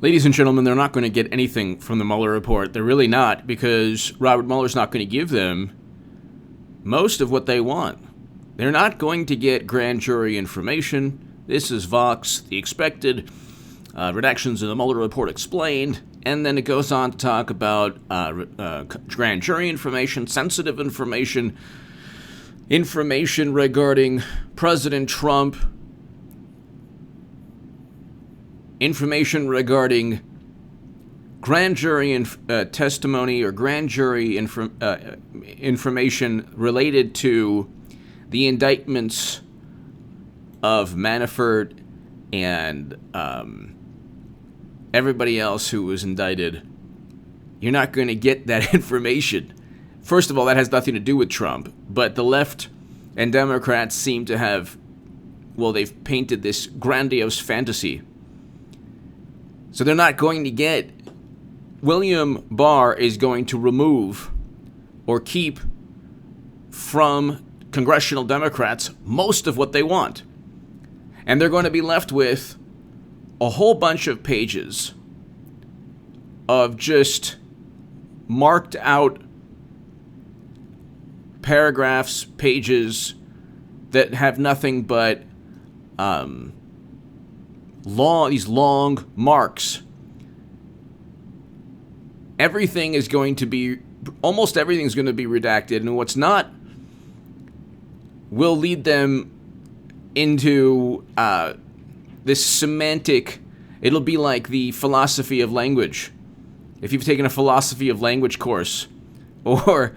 Ladies and gentlemen, they're not going to get anything from the Mueller report. They're really not, because Robert Mueller's not going to give them most of what they want. They're not going to get grand jury information. This is Vox, the expected redactions of the Mueller report explained, and then it goes on to talk about grand jury information, sensitive information, information regarding President Trump, information regarding grand jury testimony or grand jury information related to the indictments of Manafort and everybody else who was indicted. You're not going to get that information. First of all, that has nothing to do with Trump, but the left and Democrats seem to have, well, they've painted this grandiose fantasy. So they're not going to get, William Barr is going to remove or keep from congressional Democrats most of what they want. And they're going to be left with a whole bunch of pages of just marked out paragraphs, pages that have nothing but these long marks. Everything is going to be, almost everything is going to be redacted, and what's not will lead them into this semantic, it'll be like the philosophy of language. If you've taken a philosophy of language course, or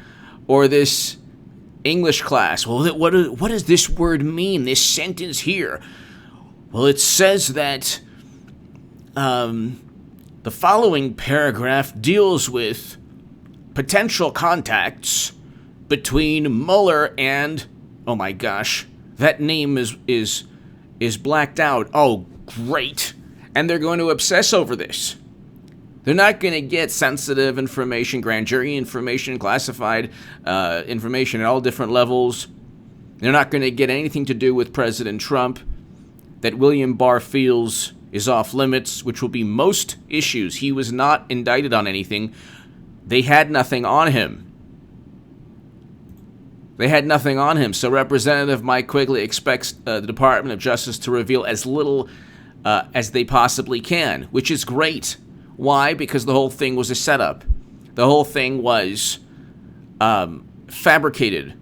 this English class, well, what does this word mean, this sentence here? Well, it says that the following paragraph deals with potential contacts between Mueller and, oh my gosh, that name is blacked out. Oh, great. And they're going to obsess over this. They're not going to get sensitive information, grand jury information, classified information at all different levels. They're not going to get anything to do with President Trump that William Barr feels is off limits, which will be most issues. He was not indicted on anything. They had nothing on him. So Representative Mike Quigley expects the Department of Justice to reveal as little as they possibly can, which is great. Why? Because the whole thing was a setup. The whole thing was fabricated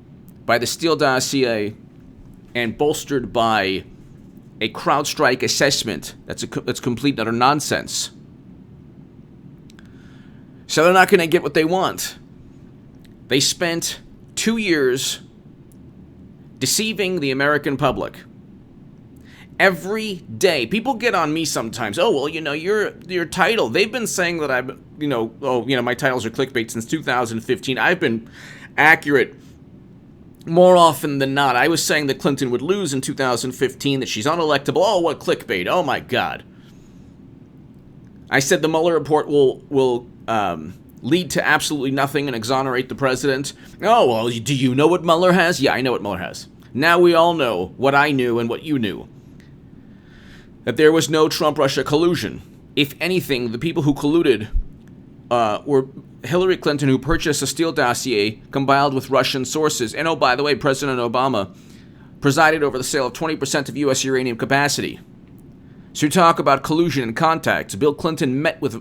by the Steele dossier and bolstered by a CrowdStrike assessment that's complete and utter nonsense. So they're not going to get what they want. They spent 2 years deceiving the American public. Every day. People get on me sometimes. Oh, well, your title. They've been saying that I've, my titles are clickbait since 2015. I've been accurate more often than not. I was saying that Clinton would lose in 2015, that she's unelectable. Oh, what clickbait. Oh, my God. I said the Mueller report will lead to absolutely nothing and exonerate the president. Oh, well, do you know what Mueller has? Yeah, I know what Mueller has. Now we all know what I knew and what you knew. That there was no Trump-Russia collusion. If anything, the people who colluded were Hillary Clinton, who purchased a Steele dossier compiled with Russian sources. And oh, by the way, President Obama presided over the sale of 20% of U.S. uranium capacity. So you talk about collusion and contacts. Bill Clinton met with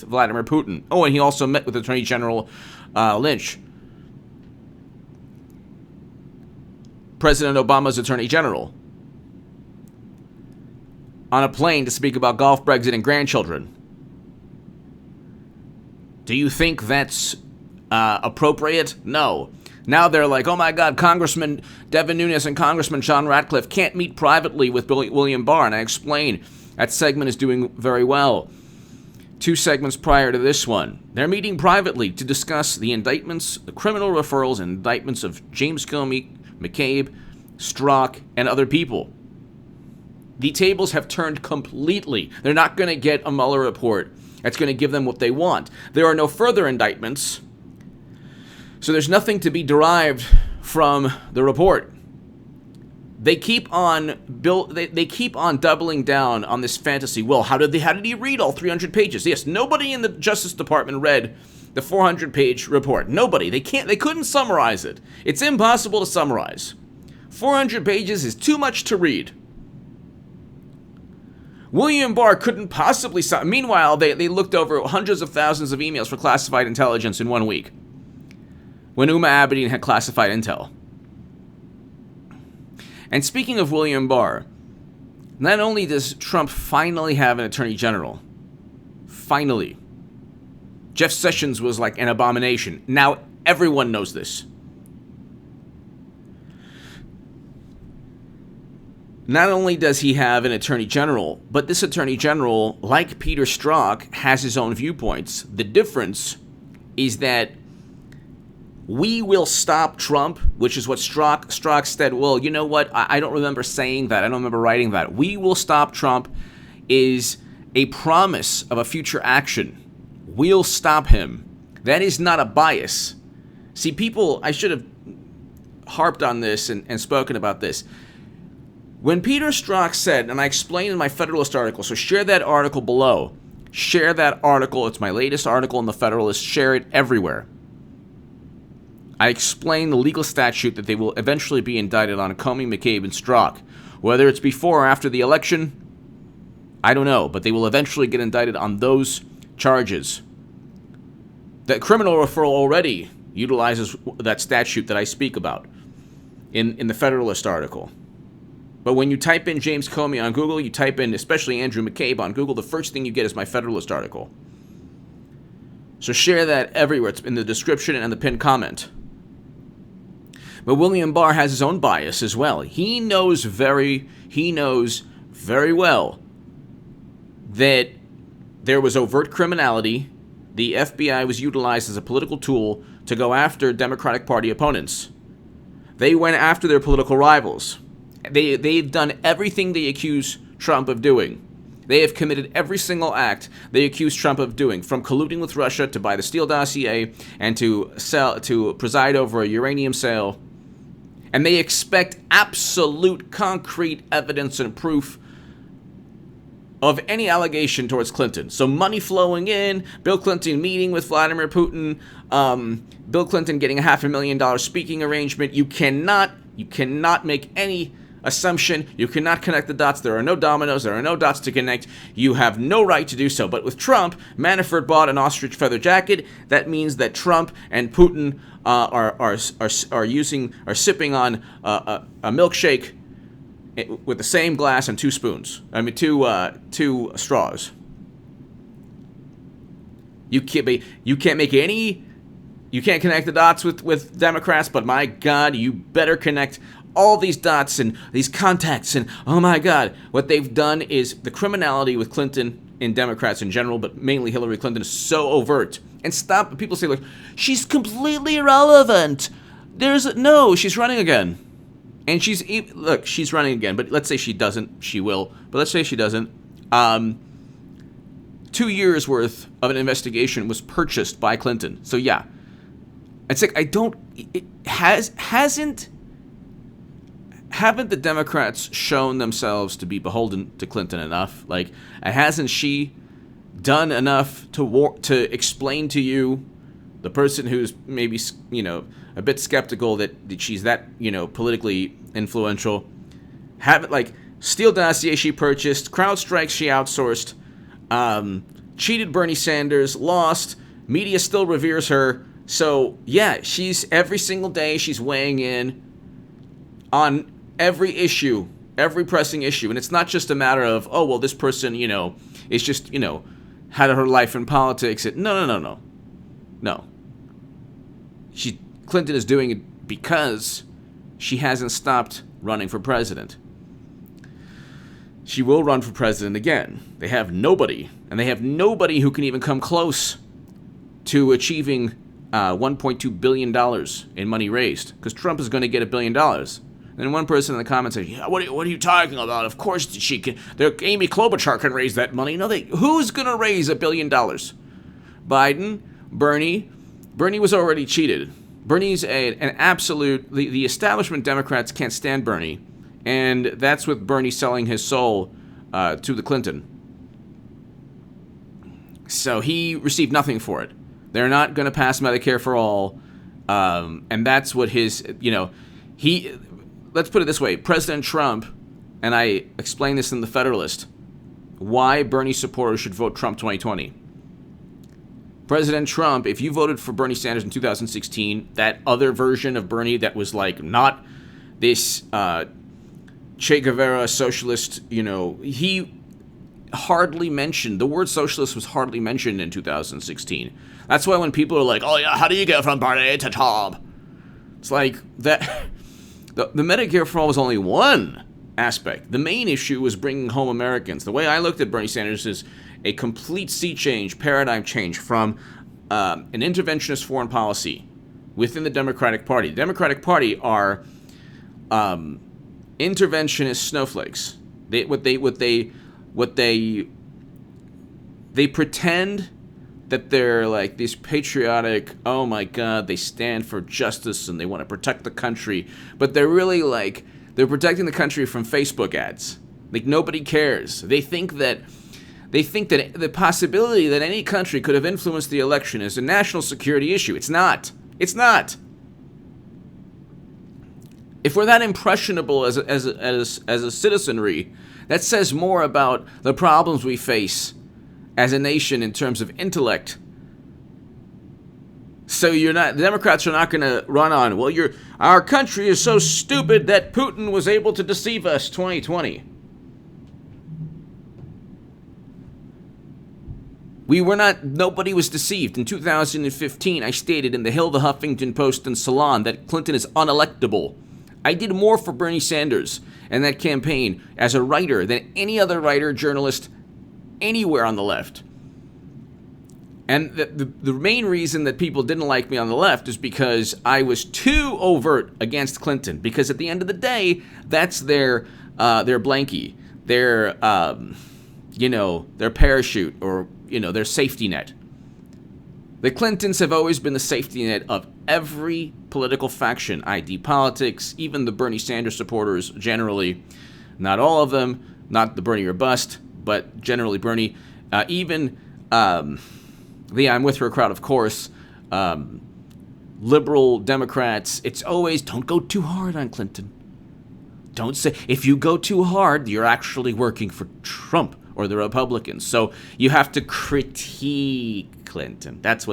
Vladimir Putin. Oh, and he also met with Attorney General Lynch. President Obama's Attorney General. On a plane to speak about golf, Brexit, and grandchildren. Do you think that's appropriate? No. Now they're like, oh my God, Congressman Devin Nunes and Congressman John Ratcliffe can't meet privately with William Barr. And I explain that segment is doing very well. 2 segments prior to this one, they're meeting privately to discuss the indictments, the criminal referrals and indictments of James Comey, McCabe, Strzok, and other people. The tables have turned completely. They're not going to get a Mueller report that's going to give them what they want. There are no further indictments, so there's nothing to be derived from the report. They keep on they keep on doubling down on this fantasy. Well, how did he read all 300 pages? Yes, nobody in the Justice Department read the 400-page report. Nobody. They couldn't summarize it. It's impossible to summarize. 400 pages is too much to read. William Barr couldn't possibly... Meanwhile, they looked over hundreds of thousands of emails for classified intelligence in 1 week, when Uma Abedin had classified intel. And speaking of William Barr, not only does Trump finally have an attorney general, finally, Jeff Sessions was like an abomination. Now everyone knows this. Not only does he have an attorney general, but this attorney general, like Peter Strzok, has his own viewpoints. The difference is that we will stop Trump, which is what Strzok said. Well, you know what? I don't remember saying that. I don't remember writing that. We will stop Trump is a promise of a future action. We'll stop him. That is not a bias. See, people, I should have harped on this and spoken about this. When Peter Strzok said, and I explained in my Federalist article, so share that article below. Share that article. It's my latest article in the Federalist. Share it everywhere. I explained the legal statute that they will eventually be indicted on Comey, McCabe, and Strzok. Whether it's before or after the election, I don't know, but they will eventually get indicted on those charges. The criminal referral already utilizes that statute that I speak about in the Federalist article. But when you type in James Comey on Google, you type in especially Andrew McCabe on Google, the first thing you get is my Federalist article. So share that everywhere. It's in the description and the pinned comment. But William Barr has his own bias as well. He knows very well that there was overt criminality. The FBI was utilized as a political tool to go after Democratic Party opponents. They went after their political rivals. They've done everything they accuse Trump of doing. They have committed every single act they accuse Trump of doing, from colluding with Russia to buy the Steele dossier and to preside over a uranium sale. And they expect absolute concrete evidence and proof of any allegation towards Clinton. So money flowing in, Bill Clinton meeting with Vladimir Putin, Bill Clinton getting a $500,000 speaking arrangement. You cannot make any assumption. You cannot connect the dots. There are no dominoes. There are no dots to connect. You have no right to do so. But with Trump, Manafort bought an ostrich feather jacket. That means that Trump and Putin are sipping on a milkshake with the same glass and two spoons. I mean, two straws. You can't connect the dots with Democrats, but my God, you better connect all these dots and these contacts. And oh my God, what they've done is the criminality with Clinton and Democrats in general, but mainly Hillary Clinton, is so overt. And stop, people say, like, she's completely irrelevant. She's running again. And she's running again, but let's say she doesn't. She will, but let's say she doesn't. 2 years worth of an investigation was purchased by Clinton. So yeah, it's like haven't the Democrats shown themselves to be beholden to Clinton enough? Like, hasn't she done enough to explain to you, the person who's maybe, a bit skeptical that she's that, politically influential? Steele dossier she purchased, CrowdStrike she outsourced, cheated Bernie Sanders, lost, media still reveres her. So yeah, she's every single day she's weighing in on every issue, every pressing issue. And it's not just a matter of, oh, well, this person, is just, had her life in politics. No. Clinton is doing it because she hasn't stopped running for president. She will run for president again. They have nobody, and they have nobody who can even come close to achieving $1.2 billion in money raised, because Trump is going to get $1 billion. And one person in the comments said, yeah, what are you talking about? Of course she can. Amy Klobuchar can raise that money. No, who's going to raise $1 billion? Biden, Bernie. Bernie was already cheated. Bernie's an absolute... The establishment Democrats can't stand Bernie. And that's with Bernie selling his soul to the Clinton. So he received nothing for it. They're not going to pass Medicare for all. And that's what his, let's put it this way. President Trump, and I explained this in the Federalist, why Bernie supporters should vote Trump 2020. President Trump, if you voted for Bernie Sanders in 2016, that other version of Bernie that was like not this Che Guevara socialist, he hardly mentioned, the word socialist was hardly mentioned in 2016. That's why when people are like, oh yeah, how do you get from Bernie to Trump? It's like that. The Medicare for all was only one aspect. The main issue was bringing home Americans. The way I looked at Bernie Sanders is a complete sea change, paradigm change from an interventionist foreign policy within the Democratic Party. The Democratic Party are interventionist snowflakes. They pretend that they're like these patriotic, oh my God, they stand for justice and they want to protect the country, but they're really like, they're protecting the country from Facebook ads. Like nobody cares. They think that the possibility that any country could have influenced the election is a national security issue. It's not. It's not. If we're that impressionable as a citizenry, that says more about the problems we face as a nation in terms of intellect. So the Democrats are not going to run on, well, our country is so stupid that Putin was able to deceive us 2020. Nobody was deceived. In 2015, I stated in the Hill, the Huffington Post, and Salon that Clinton is unelectable. I did more for Bernie Sanders and that campaign as a writer than any other writer, journalist, anywhere on the left. And the main reason that people didn't like me on the left is because I was too overt against Clinton. Because at the end of the day, that's their blankie, their parachute, or their safety net. The Clintons have always been the safety net of every political faction, ID politics, even the Bernie Sanders supporters generally. Not all of them, not the Bernie or bust, but generally Bernie. Even the I'm with her crowd, of course. Liberal Democrats, it's always, don't go too hard on Clinton. Don't say, if you go too hard, you're actually working for Trump or the Republicans. So you have to critique Clinton. That's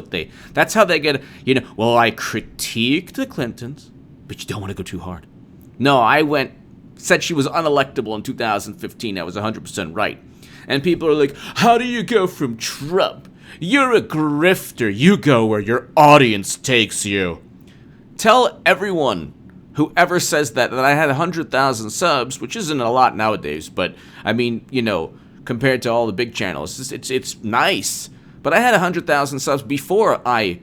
how they get, well, I critique the Clintons, but you don't want to go too hard. No, I said she was unelectable in 2015. I was 100% right. And people are like, how do you go from Trump? You're a grifter. You go where your audience takes you. Tell everyone, whoever says that I had 100,000 subs, which isn't a lot nowadays, but I mean, compared to all the big channels, it's nice. But I had 100,000 subs before I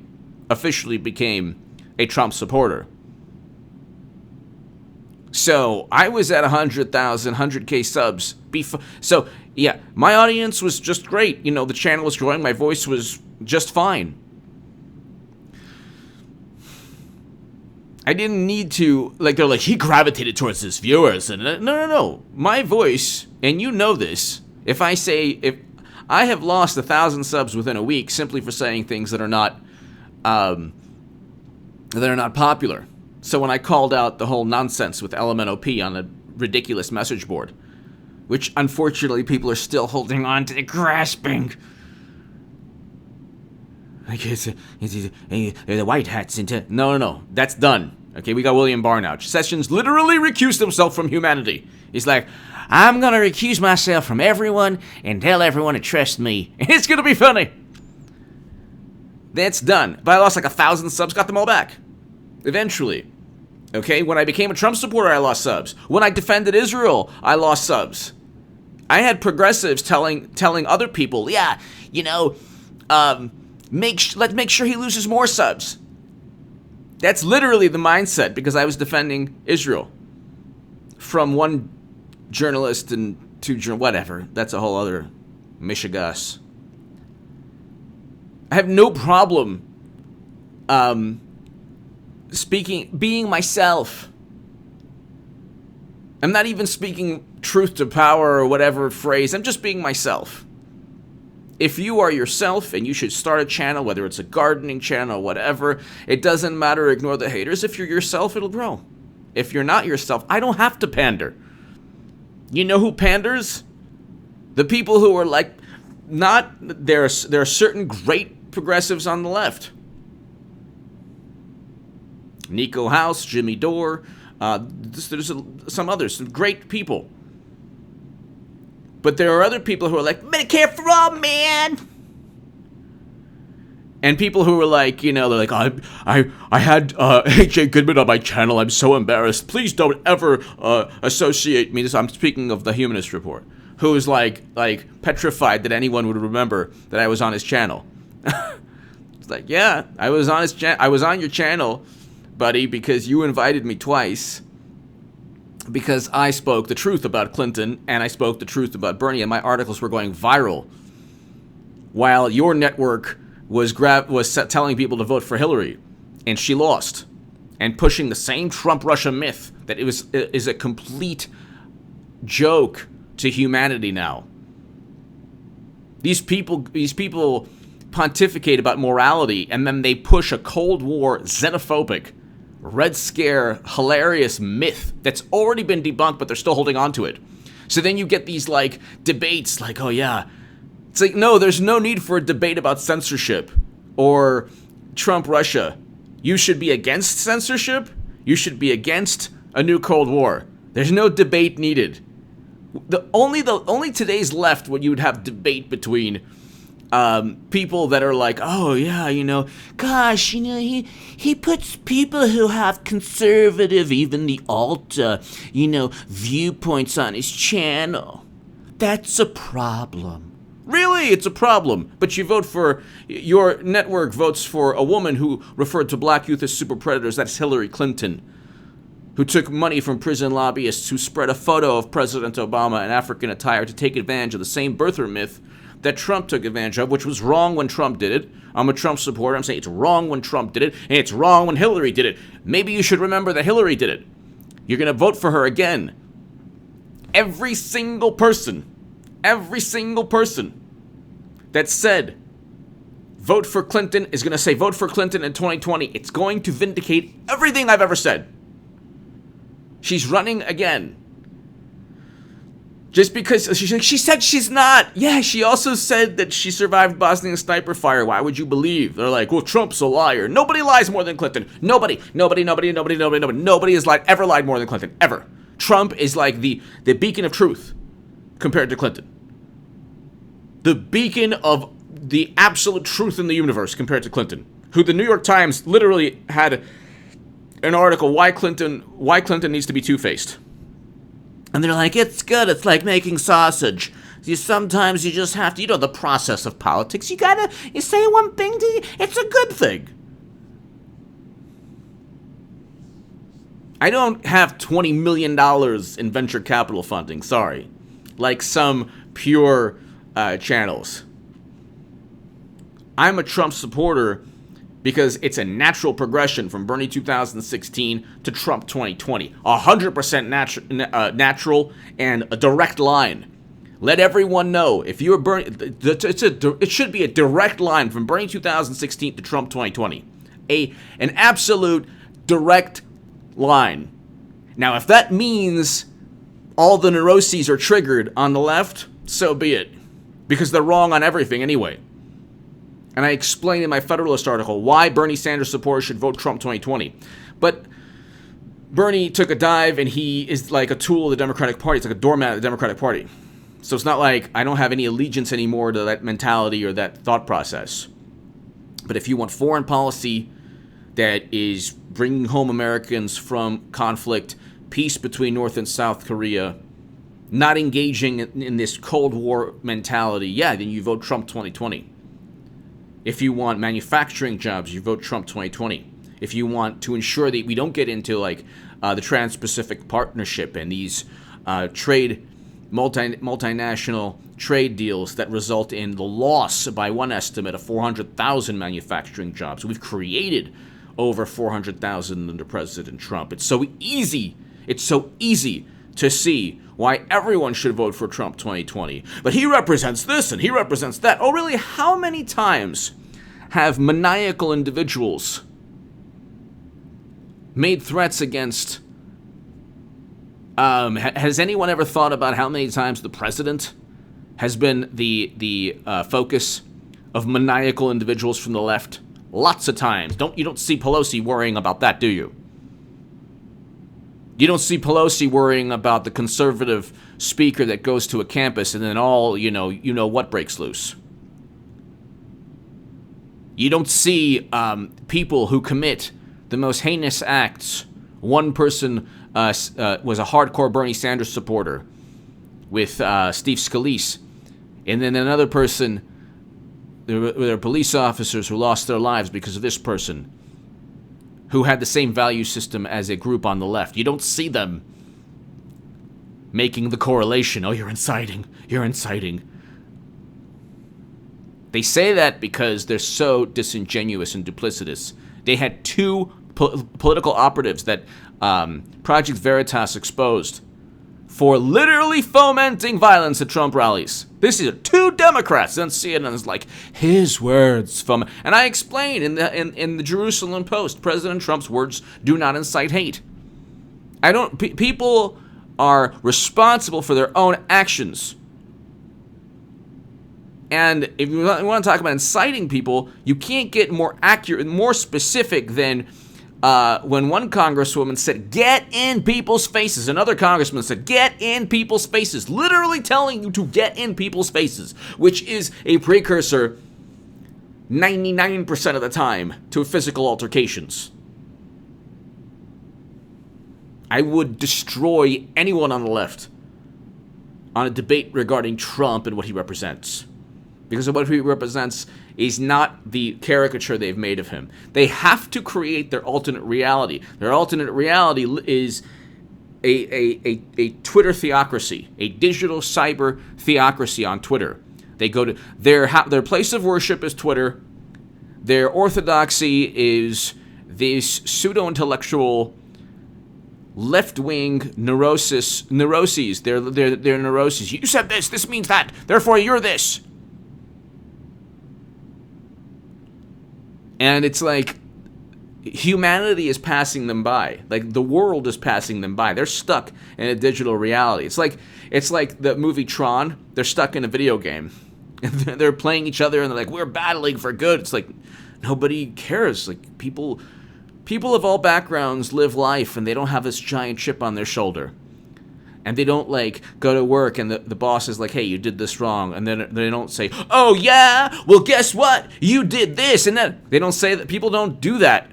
officially became a Trump supporter. So I was at 100,000, 100K subs before. So yeah, my audience was just great. The channel was growing. My voice was just fine. I didn't need to, they're like, he gravitated towards his viewers. And no. My voice, and this, if I have lost 1,000 subs within a week simply for saying things that are not popular. So when I called out the whole nonsense with LMNOP on a ridiculous message board, which unfortunately people are still holding on to, grasping. Like the white hats into. No, that's done. Okay, we got William Barr now. Sessions literally recused himself from humanity. He's like, I'm gonna recuse myself from everyone and tell everyone to trust me. It's gonna be funny. That's done. But I lost 1,000 subs, got them all back. Eventually. Okay, when I became a Trump supporter, I lost subs. When I defended Israel, I lost subs. I had progressives telling other people, let's make sure he loses more subs. That's literally the mindset, because I was defending Israel from one journalist and two whatever. That's a whole other mishigas. I have no problem being myself. I'm not even speaking truth to power or whatever phrase. I'm just being myself. If you are yourself and you should start a channel, whether it's a gardening channel or whatever, it doesn't matter. Ignore the haters. If you're yourself, it'll grow. If you're not yourself, I don't have to pander. You know who panders? The people who are like, not, there are certain great progressives on the left. Nico House, Jimmy Dore, there's some others, some great people. But there are other people who are like, Medicare for all, man. And people who are like, you know, they're like, I had H.A. Goodman on my channel. I'm so embarrassed. Please don't ever associate me. I'm speaking of the Humanist Report, who is like petrified that anyone would remember that I was on his channel. It's like, yeah, I was on I was on your channel, buddy, because you invited me twice. Because I spoke the truth about Clinton and I spoke the truth about Bernie, and my articles were going viral, while your network was telling people to vote for Hillary, and she lost, and pushing the same Trump-Russia myth that is a complete joke to humanity now. These people pontificate about morality, and then they push a Cold War xenophobic, Red Scare, hilarious myth that's already been debunked, but they're still holding on to it. So then you get these, like, debates, like, oh yeah. It's like, no, there's no need for a debate about censorship or Trump-Russia. You should be against censorship. You should be against a new Cold War. There's no debate needed. Only today's left when you would have debate between people that are like, oh yeah, you know, gosh, you know, he puts people who have conservative, even the alt, you know, viewpoints on his channel. That's a problem. Really, it's a problem. But your network votes for a woman who referred to black youth as super predators. That's Hillary Clinton, who took money from prison lobbyists who spread a photo of President Obama in African attire to take advantage of the same birther myth that Trump took advantage of, which was wrong when Trump did it. I'm a Trump supporter. I'm saying it's wrong when Trump did it, and it's wrong when Hillary did it. Maybe you should remember that Hillary did it. You're going to vote for her again. Every single person that said vote for Clinton is going to say vote for Clinton in 2020. It's going to vindicate everything I've ever said. She's running again. Just because she said she's not. Yeah, she also said that she survived Bosnian sniper fire. Why would you believe? They're like, well, Trump's a liar. Nobody lies more than Clinton. Nobody has ever lied more than Clinton. Ever. Trump is like the beacon of truth compared to Clinton. The beacon of the absolute truth in the universe compared to Clinton, who the New York Times literally had an article, why Clinton needs to be two-faced. And they're like, it's good. It's like making sausage. Sometimes you just have to, the process of politics. You say one thing, it's a good thing. I don't have $20 million in venture capital funding, sorry. Like some pure channels. I'm a Trump supporter because it's a natural progression from Bernie 2016 to Trump 2020. 100% natural and a direct line. Let everyone know, if you're Bernie, it should be a direct line from Bernie 2016 to Trump 2020. An absolute direct line. Now, if that means all the neuroses are triggered on the left, so be it. Because they're wrong on everything anyway. And I explained in my Federalist article why Bernie Sanders supporters should vote Trump 2020. But Bernie took a dive, and he is like a tool of the Democratic Party. It's like a doormat of the Democratic Party. So it's not like I don't have any allegiance anymore to that mentality or that thought process. But if you want foreign policy that is bringing home Americans from conflict, peace between North and South Korea, not engaging in this Cold War mentality, yeah, then you vote Trump 2020. If you want manufacturing jobs, you vote Trump 2020. If you want to ensure that we don't get into like the Trans-Pacific Partnership and these multinational trade deals that result in the loss, by one estimate, of 400,000 manufacturing jobs. We've created over 400,000 under President Trump. It's so easy to see why everyone should vote for Trump 2020. But he represents this and he represents that. Oh, really? How many times have maniacal individuals made threats against... has anyone ever thought about how many times the president has been the focus of maniacal individuals from the left? Lots of times. You don't see Pelosi worrying about that, do you? You don't see Pelosi worrying about the conservative speaker that goes to a campus and then all, you know what breaks loose. You don't see people who commit the most heinous acts. One person was a hardcore Bernie Sanders supporter with Steve Scalise. And then another person, there were police officers who lost their lives because of this person, who had the same value system as a group on the left. You don't see them making the correlation. Oh, you're inciting. You're inciting. They say that because they're so disingenuous and duplicitous. They had two political operatives that Project Veritas exposed for literally fomenting violence at Trump rallies. This is two Democrats. And CNN is like, his words from... And I explain in the Jerusalem Post, President Trump's words do not incite hate. People are responsible for their own actions. And if you want to talk about inciting people, you can't get more accurate and more specific than when one congresswoman said, get in people's faces. Another congressman said, get in people's faces. Literally telling you to get in people's faces, which is a precursor 99% of the time to physical altercations. I would destroy anyone on the left on a debate regarding Trump and what he represents. Because of what he represents is not the caricature they've made of him. They have to create their alternate reality. Their alternate reality is a Twitter theocracy, a digital cyber theocracy on Twitter. They go to their place of worship is Twitter. Their orthodoxy is this pseudo-intellectual left-wing neuroses. They're neuroses. You said this means that, therefore you're this. And it's like humanity is passing them by. Like the world is passing them by. They're stuck in a digital reality. It's like the movie Tron. They're stuck in a video game. They're playing each other and they're like, we're battling for good. It's like nobody cares. Like people of all backgrounds live life and they don't have this giant chip on their shoulder. And they don't like go to work and the boss is like, hey, you did this wrong. And then they don't say, oh yeah, well guess what? You did this and that. They don't say that. People don't do that.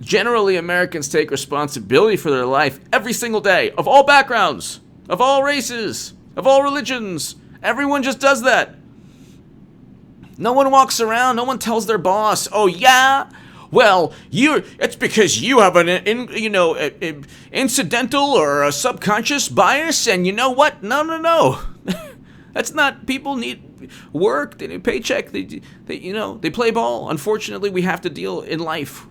Generally, Americans take responsibility for their life every single day, of all backgrounds, of all races, of all religions. Everyone just does that. No one walks around, no one tells their boss, oh yeah, well, it's because you have an incidental or a subconscious bias, and you know what? No. That's not. People need work. They need a paycheck. They play ball. Unfortunately, we have to deal in life.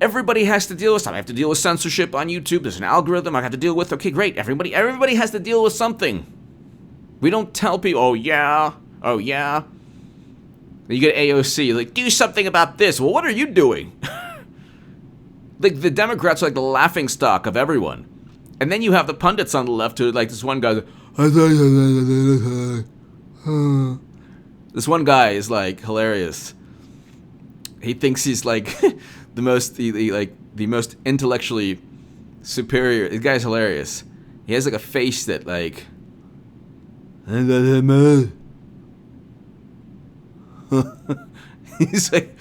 Everybody has to deal with something. I have to deal with censorship on YouTube. There's an algorithm I have to deal with. Okay, great. Everybody has to deal with something. We don't tell people, oh yeah. You get AOC, like, do something about this. Well, what are you doing? Like, the Democrats are like the laughing stock of everyone. And then you have the pundits on the left who, like, this one guy, this one guy is, like, hilarious. He thinks he's, like, the most intellectually superior. This guy's hilarious. He has, like, a face that, like... He's like,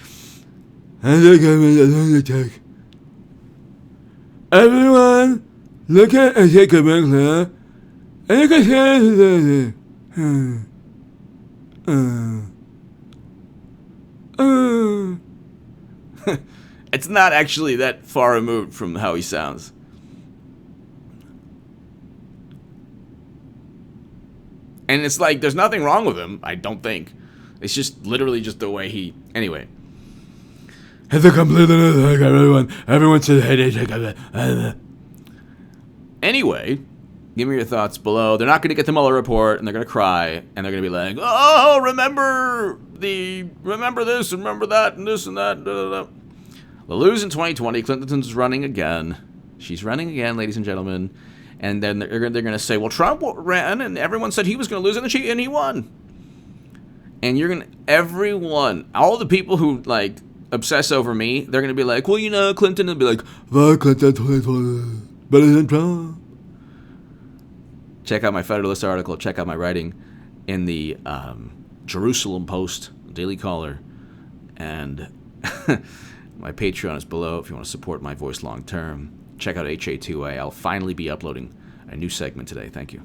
everyone, look at and take a look there, and you can hear It's not actually that far removed from how he sounds. And it's like, there's nothing wrong with him, I don't think. It's just literally just the way he... Anyway. It's a complete... Everyone should hate it. Anyway, give me your thoughts below. They're not going to get the Mueller report, and they're going to cry, and they're going to be like, oh, remember this, remember that, and this and that. Da, da, da. They'll lose in 2020. Clinton's running again. She's running again, ladies and gentlemen. And then they're going to say, well, Trump ran, and everyone said he was going to lose, and he won. And you're going to, everyone, all the people who, like, obsess over me, they're going to be like, well, you know, Clinton, and be like, well, Clinton, better than Trump. Check out my Federalist article. Check out my writing in the Jerusalem Post, Daily Caller. And my Patreon is below if you want to support my voice long term. Check out HA2A. I'll finally be uploading a new segment today. Thank you.